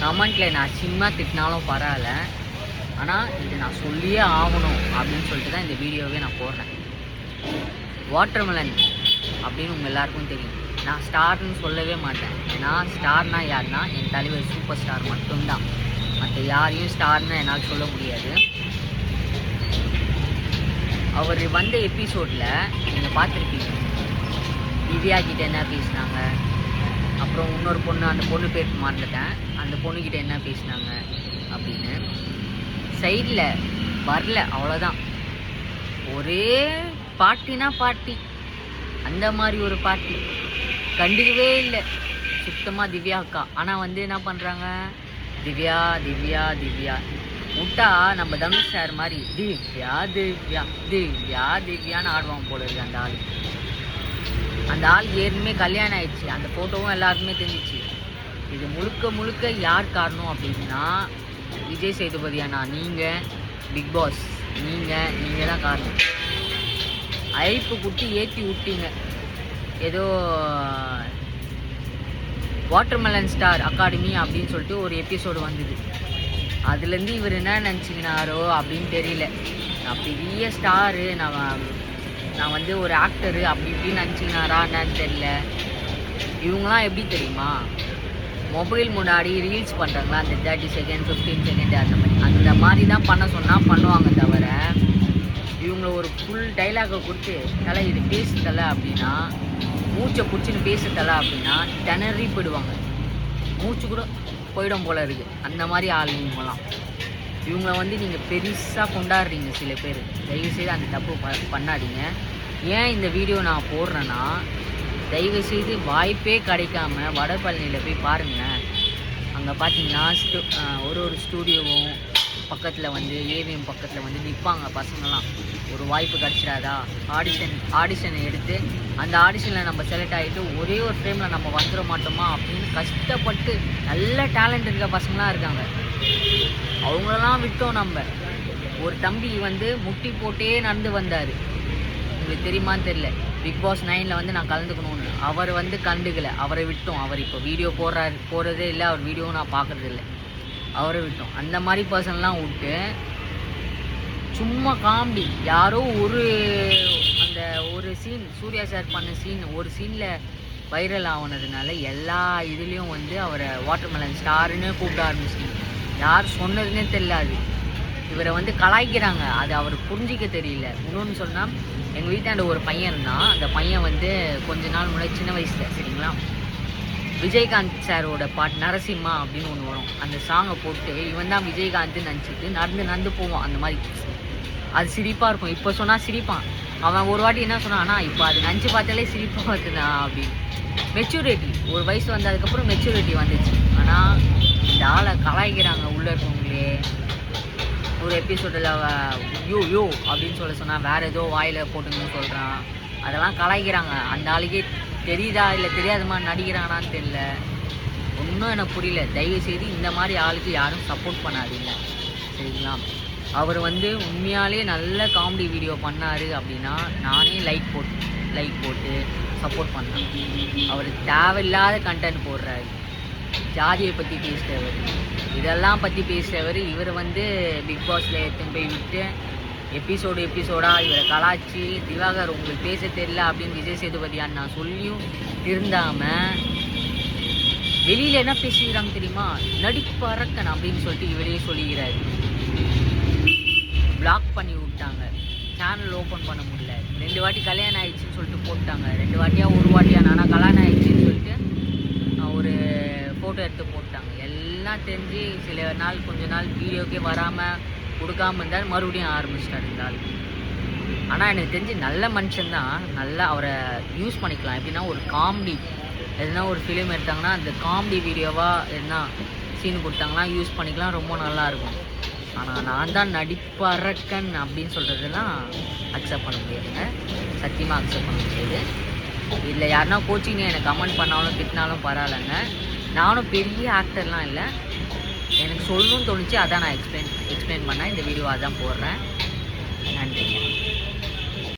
கமெண்ட்டில் நான் சிம்மா திட்டினாலும் பரவாயில்ல, ஆனால் இது நான் சொல்லியே ஆகணும் அப்படின்னு சொல்லிட்டு தான் இந்த வீடியோவே நான் போடுறேன். வாட்டர்மெலன் அப்படின்னு உங்கள் எல்லாருக்கும் தெரியும். நான் ஸ்டார்னு சொல்லவே மாட்டேன். ஏன்னா ஸ்டார்னா யாருன்னா என் தலைவர் சூப்பர் ஸ்டார் மட்டும்தான். மற்ற யாரையும் ஸ்டார்னு என்னால் சொல்ல முடியாது. அவர் வந்த எபிசோடில் நீங்கள் பார்த்துருப்பீங்க, திவ்யா கிட்ட என்ன பேசினாங்க, அப்புறம் இன்னொரு பொண்ணு, அந்த பொண்ணு பேர் மறந்துட்டேன், அந்த பொண்ணுக்கிட்ட என்ன பேசினாங்க அப்படின்னு. சைடில் வரல, அவ்வளோதான். ஒரே பாட்டினா பாட்டி, அந்த மாதிரி ஒரு பாட்டி கண்டுக்கவே இல்லை சுத்தமாக திவ்யா அக்கா. ஆனால் வந்து என்ன பண்ணுறாங்க, திவ்யா திவ்யா திவ்யா விட்டா நம்ம தனுஷ் சார் மாதிரி திவ்யா திவ்யா திவ்யா திவ்யான்னு ஆடுவாங்க போல இருக்கு அந்த ஆள். அந்த ஆள் ஏற்கனவே கல்யாணம் ஆயிடுச்சு, அந்த ஃபோட்டோவும் எல்லாருக்குமே தெரிஞ்சிச்சு. இது முழுக்க முழுக்க யார் காரணம் அப்படின்னா விஜய் சேதுபதி அண்ணா, நீங்கள் பிக் பாஸ், நீங்கள் தான் காரணம். ஐப்பு குட்டி ஏற்றி விட்டீங்க. ஏதோ வாட்டர்மெலன் ஸ்டார் அகாடமி அப்படின்னு சொல்லிட்டு ஒரு எபிசோடு வந்தது. அதுலேருந்து இவர் என்ன நினச்சிக்கினாரோ அப்படின்னு தெரியல. நான் பெரிய ஸ்டாரு, நான் வந்து ஒரு ஆக்டரு அப்படி இப்படின்னு நினச்சிக்கினாரா என்னன்னு தெரியல. இவங்களாம் எப்படி தெரியுமா, மொபைல் முன்னாடி ரீல்ஸ் பண்ணுறாங்களா, அந்த 30 செகண்ட் 15 செகண்ட் அந்த மாதிரி தான் பண்ண சொன்னால் பண்ணுவாங்க. தவிர இவங்கள ஒரு ஃபுல் டைலாகை கொடுத்து தலை இது பேசு தலை அப்படின்னா, மூச்சை பிடிச்சின்னு பேச தலை அப்படின்னா திணறி போயிடுவாங்க. மூச்சு கூட போயிடும் போல இருக்குது. அந்த மாதிரி ஆள் இவங்களாம். இவங்கள வந்து நீங்கள் பெருசாக கொண்டாடுறீங்க சில பேர். தயவுசெய்து அந்த தப்பு பண்ணாதீங்க. ஏன் இந்த வீடியோ நான் போடுறேன்னா, தயவுசெய்து வாய்ப்பே கிடைக்காம வடபழனியில் போய் பாருங்களேன். அங்கே பார்த்தீங்கன்னா ஒரு ஸ்டூடியோவும் பக்கத்தில் வந்து ஏவிஎம் பக்கத்தில் வந்து நிற்பாங்க பசங்கள்லாம். ஒரு வாய்ப்பு கிடச்சிடாதா, ஆடிஷனை எடுத்து அந்த ஆடிஷனில் நம்ம செலக்ட் ஆகிட்டு ஒரே ஒரு ஃப்ரேமில் நம்ம வந்துட மாட்டோமா அப்படின்னு கஷ்டப்பட்டு நல்ல டேலண்ட் இருக்க பசங்களாம் இருக்காங்க. அவங்களெல்லாம் விட்டோம் நம்ம. ஒரு தம்பி வந்து முட்டி போட்டே நடந்து வந்தார், உங்களுக்கு தெரியுமான்னு தெரியல. பிக் பாஸ் 9 வந்து நான் கலந்துக்கணும்னு அவர் வந்து கண்டுக்கலை, அவரை விட்டோம். அவர் இப்போ வீடியோ போடுறதே இல்லை, அவர் வீடியோவும் நான் பார்க்குறது இல்லை, அவரை விட்டோம். அந்த மாதிரி பர்சன்லாம் விட்டு சும்மா காமெடி யாரோ அந்த ஒரு சீன், சூர்யா சார் பண்ண சீன், ஒரு சீனில் வைரல் ஆனதுனால எல்லா இதுலேயும் வந்து அவரை வாட்டர்மெலன் ஸ்டாருன்னு கூப்பிட ஆரம்பிச்சிட்டிங்க. யார் சொன்னதுன்னே தெரியல. இவரை வந்து கலாய்க்கிறாங்க, அது அவர் புரிஞ்சிக்க தெரியல. இன்னொன்று சொன்னால், எங்கள் வீட்டாண்ட ஒரு பையன் இருந்தான். அந்த பையன் வந்து கொஞ்ச நாள் முன்னாடி சின்ன வயசில் சரிங்களா, விஜயகாந்த் சாரோட பாட்டு நரசிம்மா அப்படின்னு ஒன்று வரும். அந்த சாங்கை போட்டு இவன் தான் விஜயகாந்த் நினச்சிட்டு நடந்து போவான். அந்த மாதிரி அது சிரிப்பாக இருக்கும். இப்போ சொன்னால் சிரிப்பான். அவன் ஒரு வாட்டி என்ன சொன்னான், ஆனால் இப்போ அது நினச்சி பார்த்தாலே சிரிப்பாக வருதுண்ணா அப்படின்னு. மெச்சூரிட்டி, ஒரு வயசு வந்ததுக்கப்புறம் மெச்சூரிட்டி வந்துச்சு. ஆனால் இந்த ஆளை கலாய்க்கிறாங்க உள்ளே இருக்கவங்களே. ஒரு எபிசோடில் யோ அப்படின்னு சொன்னால் வேறு ஏதோ வாயில் போட்டுன்னு சொல்கிறான். அதெல்லாம் கலாய்க்கிறாங்க. அந்த ஆளுக்கே தெரியுதா இல்லை தெரியாத மாதிரி நடிக்கிறானான்னு தெரியல. ஒன்றும் எனக்கு புரியல. தயவுசெய்து இந்த மாதிரி ஆளுக்கு யாரும் சப்போர்ட் பண்ணாதீங்க சரிங்களா. அவர் வந்து உண்மையாலே நல்ல காமெடி வீடியோ பண்ணார் அப்படின்னா நானே லைக் போட்டு சப்போர்ட் பண்ணேன். அவர் தேவையில்லாத கண்டென்ட் போடுறாரு. ஜாதியை பற்றி பேசுகிறவர், இதெல்லாம் பற்றி பேசுகிறவர். இவர் வந்து பிக் பாஸில் எடுத்துன்னு போய் விட்டு எபிசோடாக இவரை கலாச்சி, திவாகர் உங்களுக்கு பேச தெரியல அப்படின்னு விஜய் சேதுபதியான்னு நான் சொல்லியும் திருந்தாமல் வெளியில் என்ன பேசிக்கிறாங்க தெரியுமா, நடிப்பு அரக்கன் அப்படின்னு சொல்லிட்டு இவரே சொல்லிக்கிறாரு. பிளாக் பண்ணி விட்டாங்க, சேனல் ஓப்பன் பண்ண முடியல. 2 வாட்டி கல்யாணம் ஆயிடுச்சுன்னு சொல்லிட்டு போட்டாங்க. 2 வாட்டியா ஒரு வாட்டியா நானா கல்யாணம் ஆயிடுச்சுன்னு சொல்லிட்டு ஒரு ஃபோட்டோ எடுத்து போட்டாங்க. எல்லாம் தெரிஞ்சு கொஞ்ச நாள் வீடியோக்கே வராமல் கொடுக்காமல் இருந்தால் மறுபடியும் ஆரம்பிச்சிட்டாரு இந்த ஆள். ஆனால் எனக்கு தெரிஞ்சு நல்ல மனுஷன்தான், நல்லா அவரை யூஸ் பண்ணிக்கலாம். எப்படின்னா ஒரு காமெடி எதுனா ஒரு ஃபிலிம் எடுத்தாங்கன்னா அந்த காமெடி வீடியோவாக எதுனா சீன் கொடுத்தாங்கன்னா யூஸ் பண்ணிக்கலாம், ரொம்ப நல்லாயிருக்கும். ஆனால் நான் தான் நடிப்பறக்கன் அப்படின்னு சொல்கிறதுலாம் அக்செப்ட் பண்ண முடியாதுங்க, சத்தியமாக அக்செப்ட் பண்ண முடியாது. இதில் யாருன்னா கோச்சிங்க எனக்கு கமெண்ட் பண்ணாலும் திட்டினாலும் பரவாயில்லைங்க. நானும் பெரிய ஆக்டர்லாம் இல்லை, எனக்கு சொல்லணும்னு தோணுச்சு, அதான் நான் எக்ஸ்பிளைன் பண்ணேன். இந்த வீடியோ அதான் போடுறேன். நன்றிங்க.